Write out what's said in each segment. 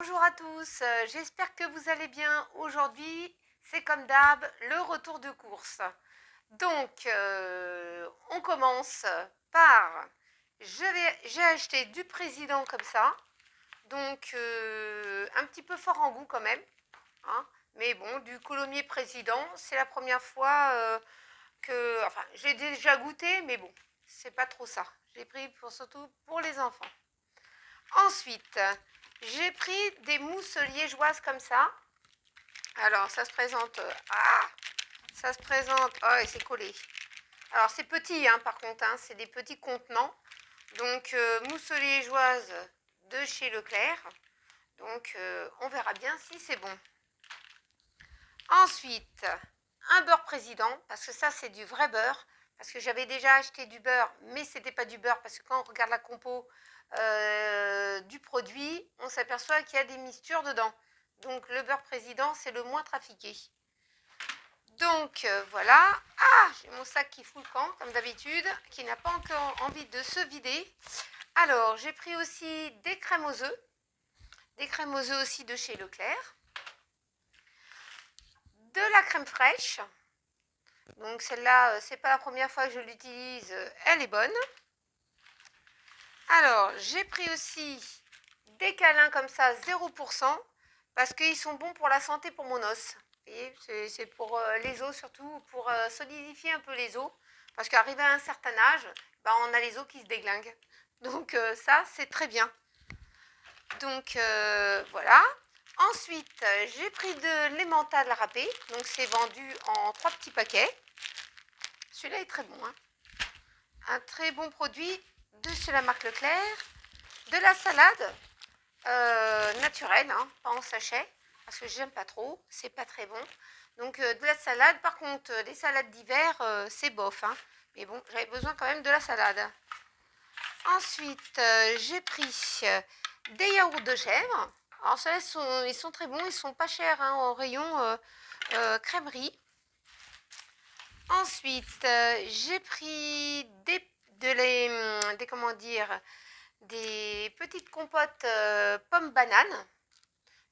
Bonjour à tous, j'espère que vous allez bien. Aujourd'hui, c'est comme d'hab, le retour de course. Donc, on commence par, j'ai acheté du président comme ça, donc un petit peu fort en goût quand même, hein. Mais bon, du Colomiers président, c'est la première fois enfin, j'ai déjà goûté, mais bon, c'est pas trop ça. J'ai pris surtout pour les enfants. Ensuite, j'ai pris des mousses liégeoises comme ça. Alors, ça se présente. Ça se présente. Oh, et c'est collé. Alors, c'est petit, hein, par contre, hein, c'est des petits contenants. Donc, mousse liégeoise de chez Leclerc. Donc, on verra bien si c'est bon. Ensuite, un beurre président, parce que ça, c'est du vrai beurre. Parce que j'avais déjà acheté du beurre, mais c'était pas du beurre, parce que quand on regarde la compo du produit, on s'aperçoit qu'il y a des mixtures dedans. Donc, le beurre président, c'est le moins trafiqué. Donc, voilà. Ah, j'ai mon sac qui fout le camp, comme d'habitude, qui n'a pas encore envie de se vider. Alors, j'ai pris aussi des crèmes aux œufs. Des crèmes aux œufs aussi de chez Leclerc. De la crème fraîche. Donc celle-là, c'est pas la première fois que je l'utilise, elle est bonne. Alors, j'ai pris aussi des câlins comme ça, 0%, parce qu'ils sont bons pour la santé, pour mon os. Vous voyez, c'est pour les os surtout, pour solidifier un peu les os. Parce qu'arrivé à un certain âge, on a les os qui se déglinguent. Donc ça, c'est très bien. Donc voilà. Ensuite, j'ai pris de l'emmental râpé. Donc c'est vendu en 3 petits paquets. Celui-là est très bon, hein. Un très bon produit de chez la marque Leclerc. De la salade naturelle, hein, pas en sachet, parce que j'aime pas trop, c'est pas très bon. Donc de la salade, par contre, les salades d'hiver, c'est bof, hein. Mais bon, j'avais besoin quand même de la salade. Ensuite, j'ai pris des yaourts de chèvre. Alors ceux-là, ils sont très bons, ils sont pas chers, hein, au rayon crèmerie. Ensuite, j'ai pris comment dire, des petites compotes pommes bananes.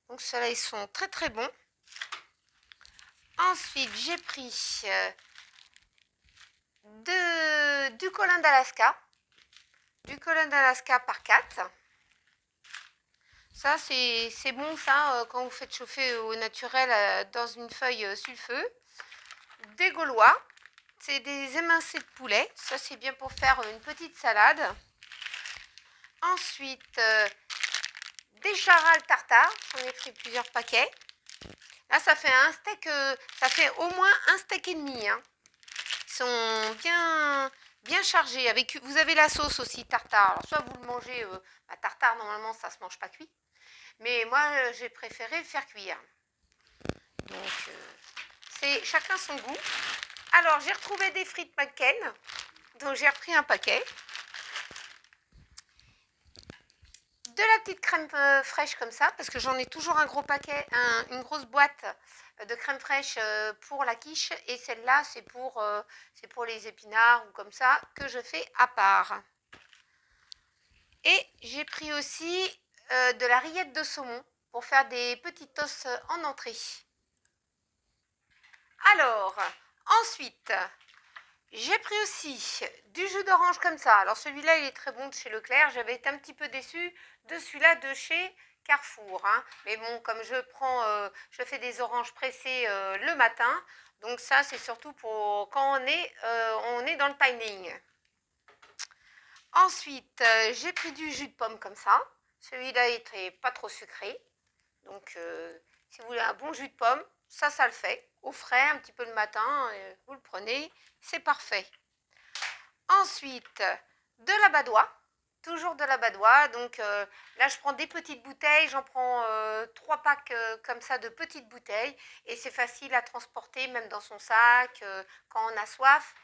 Donc ceux-là, ils sont très très bons. Ensuite, j'ai pris du colin d'Alaska. Du colin d'Alaska par 4. Ça, c'est bon, ça, quand vous faites chauffer au naturel dans une feuille sur le feu. Des Gaulois. C'est des émincés de poulet. Ça, c'est bien pour faire une petite salade. Ensuite, des charales tartare. J'en ai pris plusieurs paquets. Là, ça fait un steak, ça fait au moins un steak et demi, hein. Ils sont bien chargés. Vous avez la sauce aussi tartare. Alors, soit vous le mangez, tartare, normalement, ça se mange pas cuit. Mais moi, j'ai préféré le faire cuire. Donc, c'est chacun son goût. Alors, j'ai retrouvé des frites McCain. Donc, j'ai repris un paquet. De la petite crème fraîche comme ça, parce que j'en ai toujours un gros paquet, une grosse boîte de crème fraîche pour la quiche. Et celle-là, c'est pour les épinards ou comme ça, que je fais à part. Et j'ai pris aussi de la rillette de saumon pour faire des petits toasts en entrée. Alors, ensuite, j'ai pris aussi du jus d'orange comme ça. Alors celui-là, il est très bon de chez Leclerc. J'avais été un petit peu déçue de celui-là de chez Carrefour, hein. Mais bon, comme je fais des oranges pressées le matin. Donc ça, c'est surtout pour quand on est dans le timing. Ensuite, j'ai pris du jus de pomme comme ça. Celui-là était pas trop sucré. Donc, si vous voulez un bon jus de pomme, ça le fait. Au frais, un petit peu le matin, vous le prenez, c'est parfait. Ensuite, de la badoie. Toujours de la badoie. Donc là, je prends des petites bouteilles. J'en prends 3 packs comme ça de petites bouteilles. Et c'est facile à transporter, même dans son sac, quand on a soif.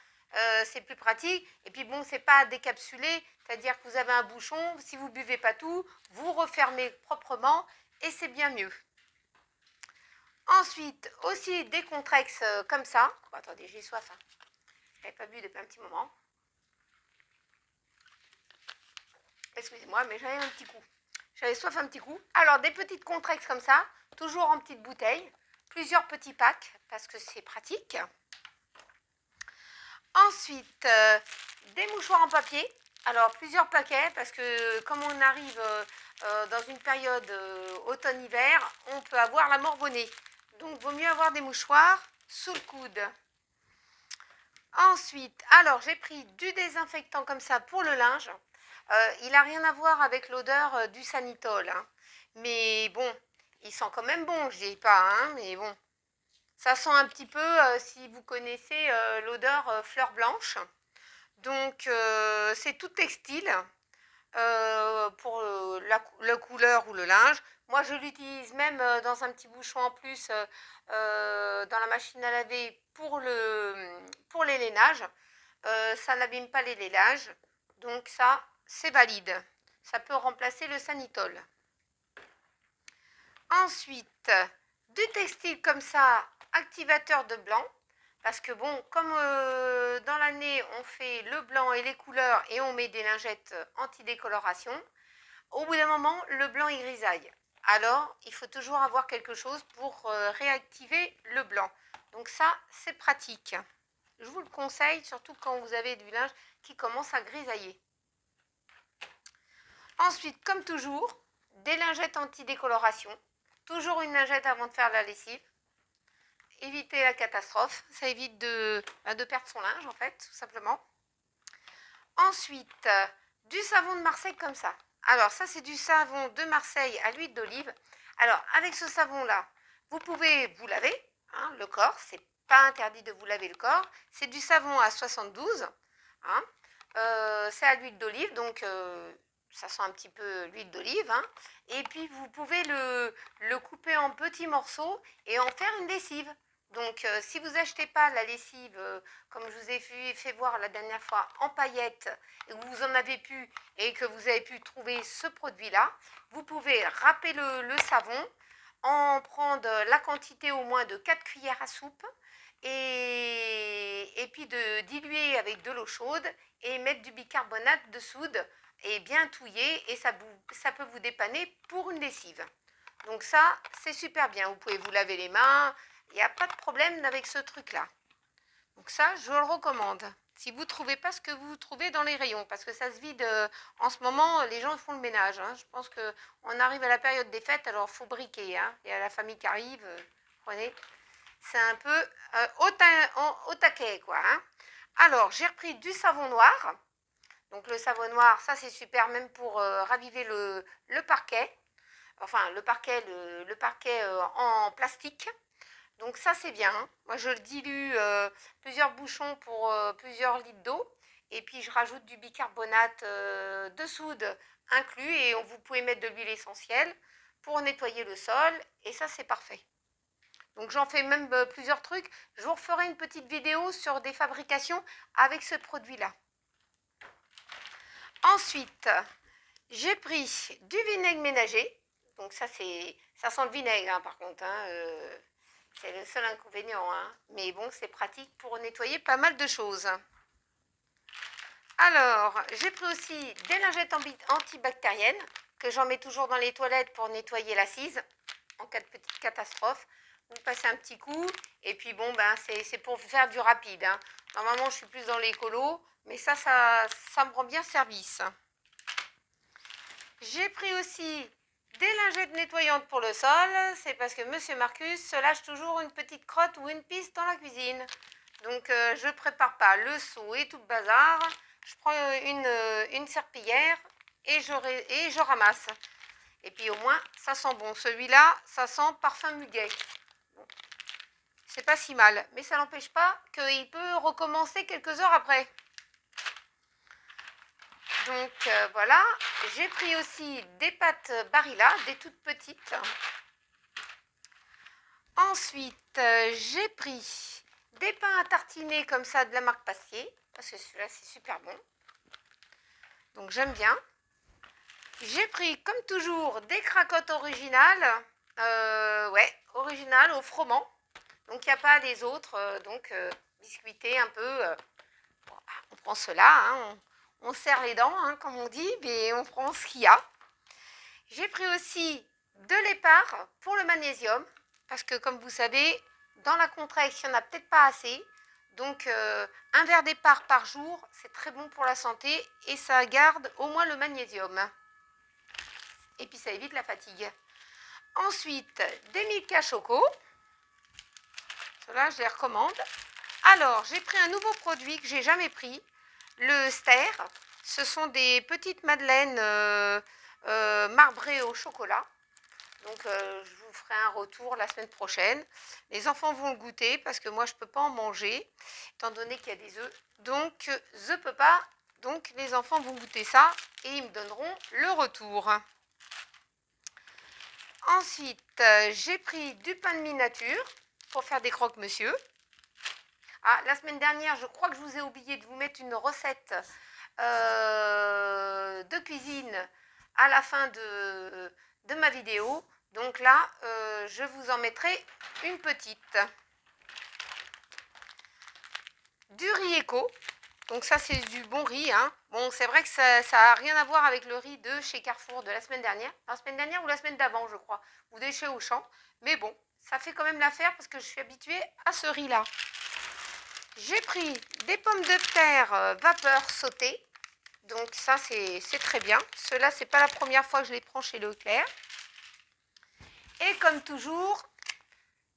C'est plus pratique. Et puis bon, c'est pas décapsulé. C'est-à-dire que vous avez un bouchon. Si vous buvez pas tout, vous refermez proprement. Et c'est bien mieux. Ensuite, aussi des Contrex comme ça. Bon, attendez, j'ai soif, hein. Je n'avais pas bu depuis un petit moment. Excusez-moi, mais j'avais un petit coup. J'avais soif un petit coup. Alors, des petites Contrex comme ça, toujours en petites bouteilles. Plusieurs petits packs, parce que c'est pratique. Ensuite, des mouchoirs en papier. Alors, plusieurs paquets, parce que comme on arrive dans une période automne-hiver, on peut avoir la morbonnée. Donc, vaut mieux avoir des mouchoirs sous le coude. Ensuite, alors, j'ai pris du désinfectant comme ça pour le linge. Il n'a rien à voir avec l'odeur du Sanitol. Hein. Mais bon, il sent quand même bon, je dis pas, hein, mais bon. Ça sent un petit peu, si vous connaissez l'odeur fleur blanche. Donc, c'est tout textile pour la couleur ou le linge. Moi, je l'utilise même dans un petit bouchon en plus dans la machine à laver pour les lainages. Ça n'abîme pas les lainages. Donc, ça, c'est valide. Ça peut remplacer le Sanitol. Ensuite, du textile comme ça, activateur de blanc. Parce que bon, comme dans l'année, on fait le blanc et les couleurs et on met des lingettes anti-décoloration, au bout d'un moment, le blanc il grisaille. Alors, il faut toujours avoir quelque chose pour réactiver le blanc. Donc ça, c'est pratique. Je vous le conseille, surtout quand vous avez du linge qui commence à grisailler. Ensuite, comme toujours, des lingettes anti-décoloration. Toujours une lingette avant de faire la lessive. Éviter la catastrophe. Ça évite de perdre son linge, en fait, tout simplement. Ensuite, du savon de Marseille comme ça. Alors, ça, c'est du savon de Marseille à l'huile d'olive. Alors, avec ce savon-là, vous pouvez vous laver le corps. C'est pas interdit de vous laver le corps. C'est du savon à 72. Hein. C'est à l'huile d'olive, donc ça sent un petit peu l'huile d'olive. Hein. Et puis, vous pouvez le couper en petits morceaux et en faire une lessive. Donc, si vous n'achetez pas la lessive, comme je vous ai fait voir la dernière fois, en paillettes, et que vous en avez pu et que vous avez pu trouver ce produit-là, vous pouvez râper le savon, en prendre la quantité au moins de 4 cuillères à soupe, et puis de diluer avec de l'eau chaude et mettre du bicarbonate de soude et bien touiller, et ça peut vous dépanner pour une lessive. Donc ça, c'est super bien. Vous pouvez vous laver les mains. Il n'y a pas de problème avec ce truc-là. Donc ça, je le recommande. Si vous ne trouvez pas ce que vous trouvez dans les rayons, parce que ça se vide en ce moment, les gens font le ménage. Hein. Je pense qu'on arrive à la période des fêtes, alors il faut briquer. Hein. Il y a la famille qui arrive, prenez. C'est un peu au taquet, quoi. Hein. Alors, j'ai repris du savon noir. Donc le savon noir, ça c'est super, même pour raviver le parquet. Enfin, le parquet en plastique. Donc ça, c'est bien. Hein. Moi, je le dilue plusieurs bouchons pour plusieurs litres d'eau. Et puis, je rajoute du bicarbonate de soude inclus. Et vous pouvez mettre de l'huile essentielle pour nettoyer le sol. Et ça, c'est parfait. Donc, j'en fais même plusieurs trucs. Je vous referai une petite vidéo sur des fabrications avec ce produit-là. Ensuite, j'ai pris du vinaigre ménager. Donc ça sent le vinaigre, hein, par contre. Hein, c'est le seul inconvénient. Hein. Mais bon, c'est pratique pour nettoyer pas mal de choses. Alors, j'ai pris aussi des lingettes antibactériennes que j'en mets toujours dans les toilettes pour nettoyer l'assise en cas de petite catastrophe. Vous passez un petit coup et puis bon, c'est pour faire du rapide. Hein. Normalement, je suis plus dans l'écolo, mais ça me rend bien service. J'ai pris aussi des lingettes nettoyantes pour le sol. C'est parce que Monsieur Marcus se lâche toujours une petite crotte ou une piste dans la cuisine. Donc, je ne prépare pas le seau et tout le bazar. Je prends une serpillière et je ramasse. Et puis, au moins, ça sent bon. Celui-là, ça sent parfum muguet. Bon. C'est pas si mal. Mais ça n'empêche pas qu'il peut recommencer quelques heures après. Donc voilà, j'ai pris aussi des pâtes Barilla, des toutes petites. Ensuite, j'ai pris des pains à tartiner comme ça de la marque Pastier, parce que celui-là c'est super bon. Donc j'aime bien. J'ai pris comme toujours des cracottes originales, originales au froment. Donc il n'y a pas les autres, biscuités un peu. On prend cela, hein, on serre les dents, hein, comme on dit, mais on prend ce qu'il y a. J'ai pris aussi de l'épar pour le magnésium, parce que comme vous savez, dans la contraction, il n'y en a peut-être pas assez. Donc un verre d'épar par jour, c'est très bon pour la santé et ça garde au moins le magnésium. Et puis ça évite la fatigue. Ensuite, des Milka Choco. Cela, je les recommande. Alors, j'ai pris un nouveau produit que j'ai jamais pris, le Ster. Ce sont des petites madeleines marbrées au chocolat. Donc, je vous ferai un retour la semaine prochaine. Les enfants vont le goûter parce que moi, je ne peux pas en manger, étant donné qu'il y a des œufs. Donc, je ne peux pas. Donc, les enfants vont goûter ça et ils me donneront le retour. Ensuite, j'ai pris du pain de mie nature pour faire des croque-monsieur. Ah, la semaine dernière, je crois que je vous ai oublié de vous mettre une recette de cuisine à la fin de ma vidéo. Donc là, je vous en mettrai une petite. Du riz éco. Donc ça, c'est du bon riz. Hein. Bon, c'est vrai que ça n'a rien à voir avec le riz de chez Carrefour de la semaine dernière. La semaine dernière ou la semaine d'avant, je crois. Ou de chez Auchan. Mais bon, ça fait quand même l'affaire parce que je suis habituée à ce riz-là. J'ai pris des pommes de terre vapeur sautées. Donc ça, c'est très bien. Ceux-là, c'est pas la première fois que je les prends chez Leclerc. Et comme toujours,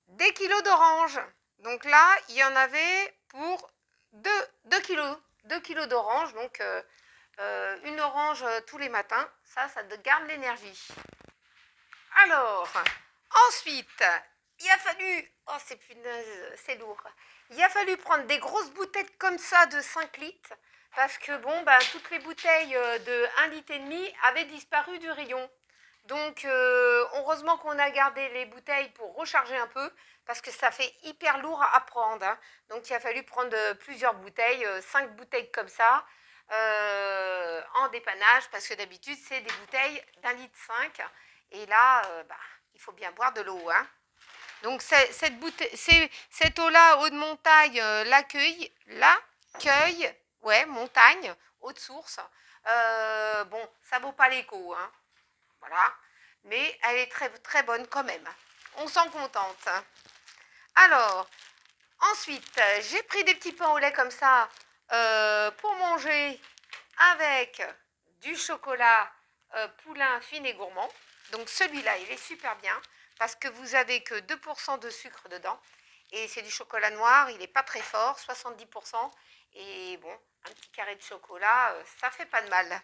des kilos d'oranges. Donc là, il y en avait pour 2 kilos. 2 kilos d'oranges. Donc une orange tous les matins. Ça te garde l'énergie. Alors, ensuite, il a fallu... Oh, c'est lourd. Il a fallu prendre des grosses bouteilles comme ça de 5 litres. Parce que bon, toutes les bouteilles de 1,5 litre avaient disparu du rayon. Donc, heureusement qu'on a gardé les bouteilles pour recharger un peu. Parce que ça fait hyper lourd à prendre. Hein. Donc, il a fallu prendre plusieurs bouteilles. 5 bouteilles comme ça. En dépannage. Parce que d'habitude, c'est des bouteilles d'1,5 litre. Et là, il faut bien boire de l'eau. Hein. Donc, cette eau-là, eau de montagne, l'accueil, ouais, montagne, eau de source. Bon, ça vaut pas l'écho, hein. Voilà. Mais elle est très, très bonne quand même. On s'en contente. Alors, ensuite, j'ai pris des petits pains au lait comme ça pour manger avec du chocolat poulain fin et gourmand. Donc celui-là, il est super bien parce que vous avez que 2% de sucre dedans. Et c'est du chocolat noir, il n'est pas très fort, 70%. Et bon, un petit carré de chocolat, ça fait pas de mal.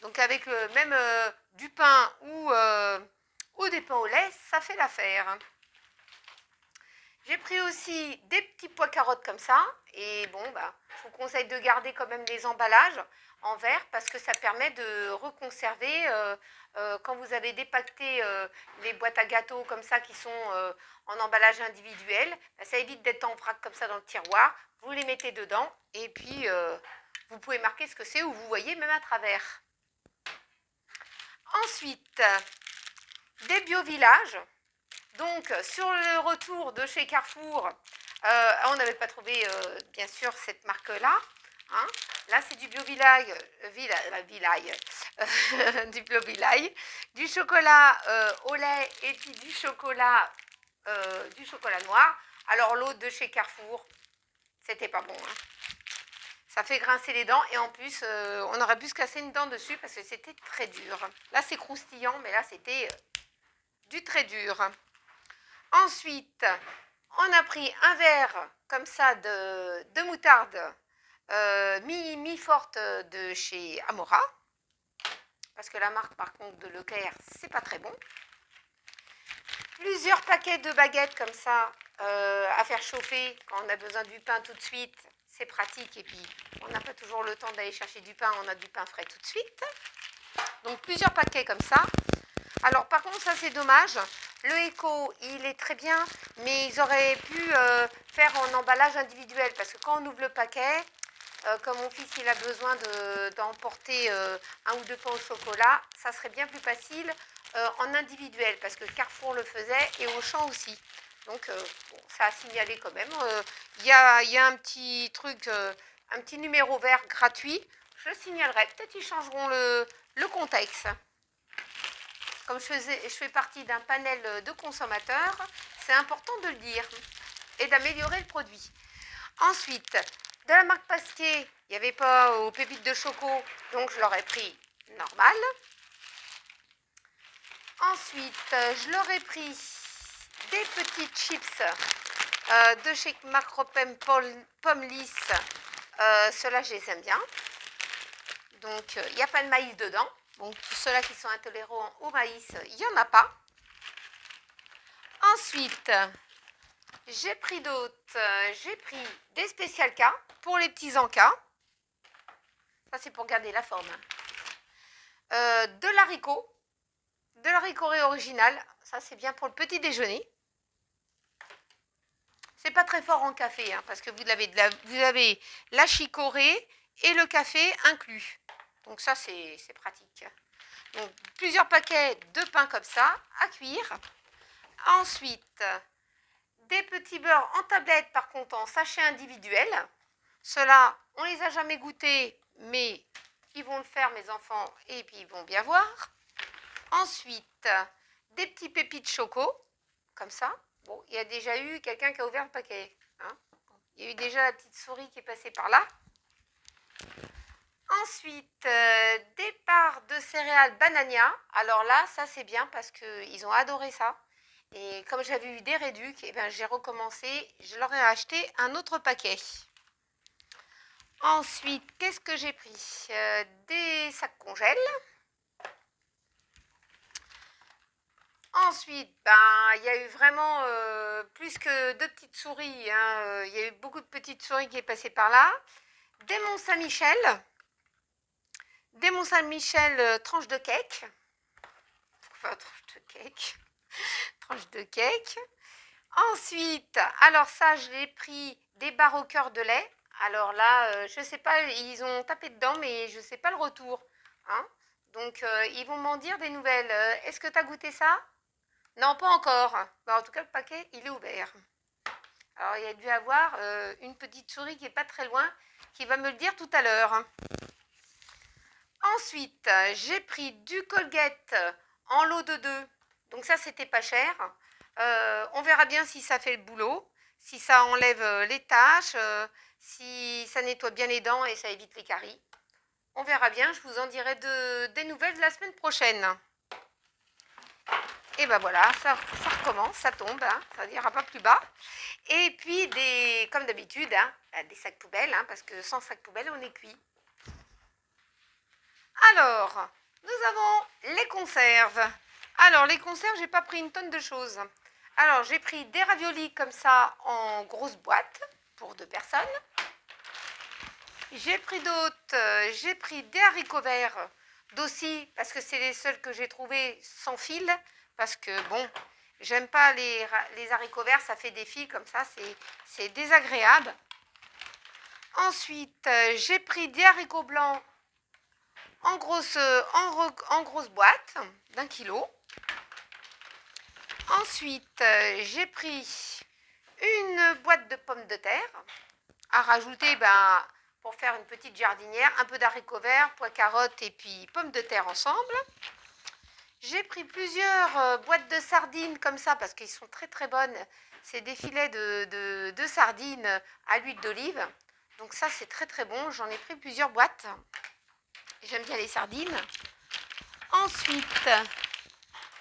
Donc avec même du pain ou des pains au lait, ça fait l'affaire. J'ai pris aussi des petits pois carottes comme ça. Et bon, je vous conseille de garder quand même les emballages en verre parce que ça permet de reconserver quand vous avez dépacté les boîtes à gâteaux comme ça qui sont en emballage individuel. Ça évite d'être en vrac comme ça dans le tiroir. Vous les mettez dedans et puis vous pouvez marquer ce que c'est ou vous voyez même à travers. Ensuite, des bio-villages. Donc, sur le retour de chez Carrefour, on n'avait pas trouvé, bien sûr, cette marque-là. Hein. Là, c'est du bio-village, du bio-village, du chocolat au lait et puis du chocolat noir. Alors, l'autre de chez Carrefour, c'était pas bon. Hein. Ça fait grincer les dents et en plus, on aurait pu se casser une dent dessus parce que c'était très dur. Là, c'est croustillant, mais là, c'était du très dur. Ensuite, on a pris un verre comme ça de moutarde mi-forte de chez Amora. Parce que la marque, par contre, de Leclerc, c'est pas très bon. Plusieurs paquets de baguettes comme ça à faire chauffer quand on a besoin du pain tout de suite. C'est pratique et puis on n'a pas toujours le temps d'aller chercher du pain, on a du pain frais tout de suite. Donc plusieurs paquets comme ça. Alors par contre ça c'est dommage, le Eco il est très bien mais ils auraient pu faire en emballage individuel parce que quand on ouvre le paquet, comme mon fils il a besoin d'emporter un ou deux pains au chocolat, ça serait bien plus facile en individuel parce que Carrefour le faisait et Auchan aussi. Donc bon, ça a signalé quand même. Il y a un petit truc, un petit numéro vert gratuit. Je le signalerai. Peut-être ils changeront le contexte. comme je fais partie d'un panel de consommateurs, c'est important de le dire et d'améliorer le produit. Ensuite, de la marque Pasquier, il n'y avait pas aux pépites de choco, donc je l'aurais pris normal. Ensuite, je leur ai pris des petites chips de chez Macropem Pomme Lisse. Ceux-là, je les aime bien. Donc, il n'y a pas de maïs dedans. Donc, pour ceux-là qui sont intolérants au maïs, il n'y en a pas. Ensuite, j'ai pris des Special K pour les petits encas. Ça, c'est pour garder la forme. De l'haricot original. Ça, c'est bien pour le petit déjeuner. C'est pas très fort en café, hein, parce que vous avez la chicorée et le café inclus. Donc ça, c'est pratique. Donc, plusieurs paquets de pain comme ça, à cuire. Ensuite, des petits beurres en tablette, par contre, en sachet individuel. Ceux-là, on les a jamais goûtés, mais ils vont le faire, mes enfants, et puis ils vont bien voir. Ensuite, des petits pépites choco, comme ça. Bon, il y a déjà eu quelqu'un qui a ouvert le paquet. Hein. Il y a eu déjà la petite souris qui est passée par là. Ensuite, des parts de céréales Banania. Alors là, ça c'est bien parce qu'ils ont adoré ça. Et comme j'avais eu des réducs, eh ben, j'ai recommencé. Je leur ai acheté un autre paquet. Ensuite, qu'est-ce que j'ai pris? Des sacs congèles. Ensuite, il y a eu vraiment plus que deux petites souris. Hein, il y a eu beaucoup de petites souris qui est passées par là. Des Mont-Saint-Michel. Des Mont-Saint-Michel tranche de cake. Enfin, tranche de cake. Tranche de cake. Ensuite, alors ça, je l'ai pris des barres au cœur de lait. Alors là, je ne sais pas, ils ont tapé dedans, mais je ne sais pas le retour. Hein. Donc, ils vont m'en dire des nouvelles. Est-ce que tu as goûté ça? Non, pas encore. En tout cas, le paquet, il est ouvert. Alors, il y a dû avoir une petite souris qui n'est pas très loin, qui va me le dire tout à l'heure. Ensuite, j'ai pris du Colgate en lot de 2. Donc ça, c'était pas cher. On verra bien si ça fait le boulot, si ça enlève les taches, si ça nettoie bien les dents et ça évite les caries. On verra bien, je vous en dirai des nouvelles la semaine prochaine. Et ben voilà, ça recommence, ça tombe, hein, ça n'ira pas plus bas. Et puis, comme d'habitude, hein, des sacs poubelles, hein, parce que sans sac poubelle, on est cuit. Alors, nous avons les conserves. Alors, les conserves, j'ai pas pris une tonne de choses. Alors, j'ai pris des raviolis comme ça en grosse boîte pour 2 personnes. J'ai pris des haricots verts d'aussi parce que c'est les seuls que j'ai trouvés sans fil. Parce que bon, j'aime pas les haricots verts, ça fait des fils comme ça, c'est désagréable. Ensuite, j'ai pris des haricots blancs en grosse boîte d'1 kilo. Ensuite, j'ai pris une boîte de pommes de terre à rajouter pour faire une petite jardinière, un peu d'haricots verts, pois carottes et puis pommes de terre ensemble. J'ai pris plusieurs boîtes de sardines comme ça parce qu'ils sont très très bonnes. C'est des filets de sardines à l'huile d'olive. Donc ça c'est très très bon. J'en ai pris plusieurs boîtes. J'aime bien les sardines. Ensuite,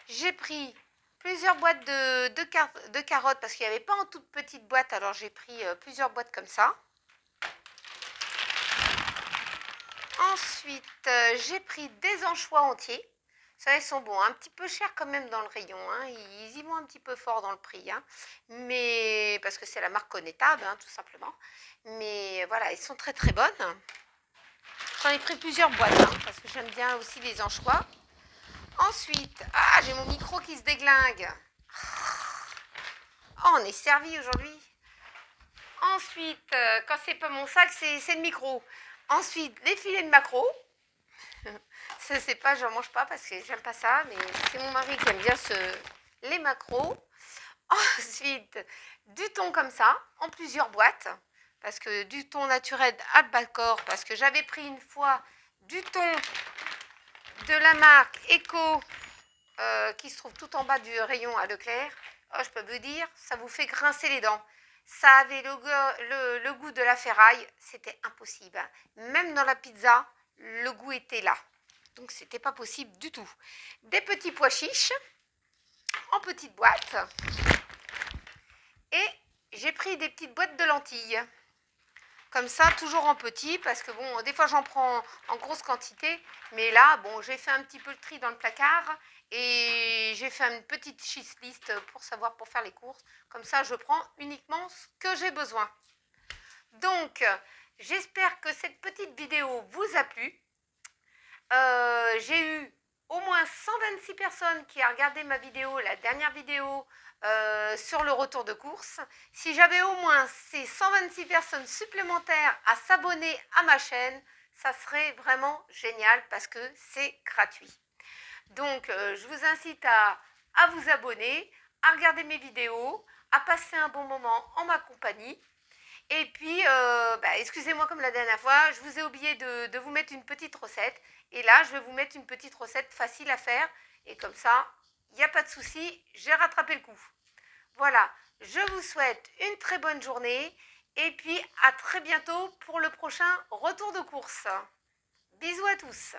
j'ai pris plusieurs boîtes de carottes parce qu'il n'y avait pas en toute petite boîte. Alors j'ai pris plusieurs boîtes comme ça. Ensuite, j'ai pris des anchois entiers. Ça, ils sont bons, un petit peu chers quand même dans le rayon. Hein. Ils y vont un petit peu fort dans le prix. Hein. Mais parce que c'est la marque connétable, hein, tout simplement. Mais voilà, ils sont très très bonnes. J'en ai pris plusieurs boîtes hein, parce que j'aime bien aussi les anchois. Ensuite, j'ai mon micro qui se déglingue. Oh, on est servi aujourd'hui. Ensuite, quand c'est pas mon sac, c'est le micro. Ensuite, les filets de maquereau. Ça, c'est pas, j'en mange pas parce que j'aime pas ça, mais c'est mon mari qui aime bien les maquereaux. Ensuite, du thon comme ça, en plusieurs boîtes. Parce que du thon naturel Albacor, parce que j'avais pris une fois du thon de la marque Eco qui se trouve tout en bas du rayon à Leclerc, oh, je peux vous dire, ça vous fait grincer les dents. Ça avait le goût de la ferraille, c'était impossible. Même dans la pizza, le goût était là. Donc c'était pas possible du tout. Des petits pois chiches en petites boîtes. Et j'ai pris des petites boîtes de lentilles. Comme ça, toujours en petit, parce que bon, des fois j'en prends en grosse quantité. Mais là, bon, j'ai fait un petit peu le tri dans le placard. Et j'ai fait une petite list pour savoir, pour faire les courses. Comme ça, je prends uniquement ce que j'ai besoin. Donc, j'espère que cette petite vidéo vous a plu. J'ai eu au moins 126 personnes qui ont regardé ma vidéo, la dernière vidéo sur le retour de course. Si j'avais au moins ces 126 personnes supplémentaires à s'abonner à ma chaîne, ça serait vraiment génial parce que c'est gratuit. Donc, je vous incite à vous abonner, à regarder mes vidéos, à passer un bon moment en ma compagnie. Et puis, excusez-moi comme la dernière fois, je vous ai oublié de vous mettre une petite recette. Et là, je vais vous mettre une petite recette facile à faire. Et comme ça, il n'y a pas de souci, j'ai rattrapé le coup. Voilà, je vous souhaite une très bonne journée. Et puis, à très bientôt pour le prochain retour de course. Bisous à tous.